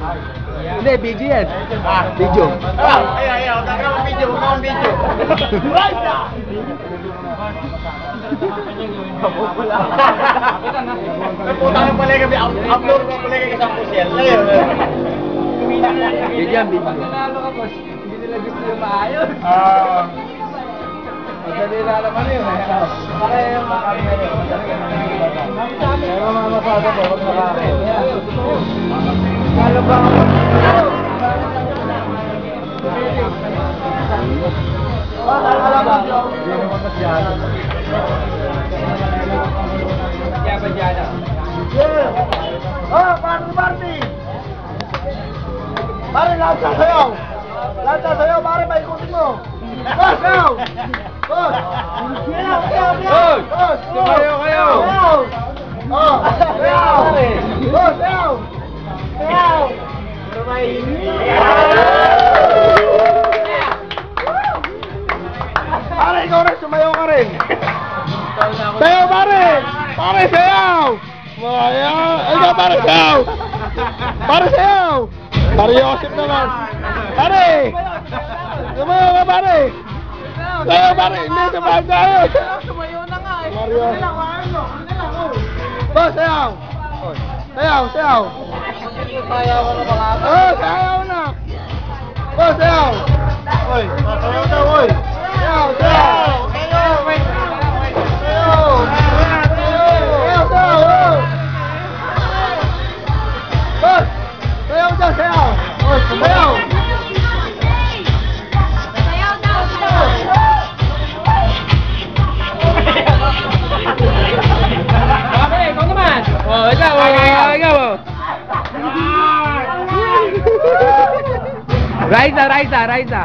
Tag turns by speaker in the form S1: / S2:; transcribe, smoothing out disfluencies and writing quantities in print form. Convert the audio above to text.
S1: Hindi, video yan. Video.
S2: Ayaw. Gagawin video. Naputang ng palay kami. Upload ng palay kami sa pusyel.
S1: Video yan, video.
S3: Nanalo ka, boss. Hindi nila gusto yung maayos.
S1: Madali na naman yun. Para yung makamera yun. Kaya mamamasada po, huwag nakakaya. Kala ba ako? Hindi naman masyado.
S3: Jaba-jada.
S2: Party! Pare, lahat sa sayaw! Lahat sa sayaw, pare, paikutin mo! Boss, sayaw! Boss! Sayaw! Boss!
S1: Sumayaw kayo!
S2: Sayaw! Oh! Sayaw! Boss, sayaw! Sayaw! Pare, ikaw rin, sumayaw ka rin! Sayaw, pare! Pare, sayaw! Ikaw, pare, sayaw! Pare, sayaw! Pare, Yosef naman! Pare! Sumayaw ka, pare! Sayaw, pare! Hindi, sumayaw tayo!
S3: Sumayo na nga eh.
S2: Mario! Boss, sayaw! Sayaw!
S3: Sayaw ka na baka.
S2: Oh, sayaw na! Boss, sayaw! Oy, sayaw na, oy! Sayaw! Sayaw! Sayaw! Sayaw! Boss! Sayaw dyan, sayaw! Oy, sayaw!
S3: Okay, ikaw naman.
S1: Oh, ikaw. Raisa.
S3: Raisa.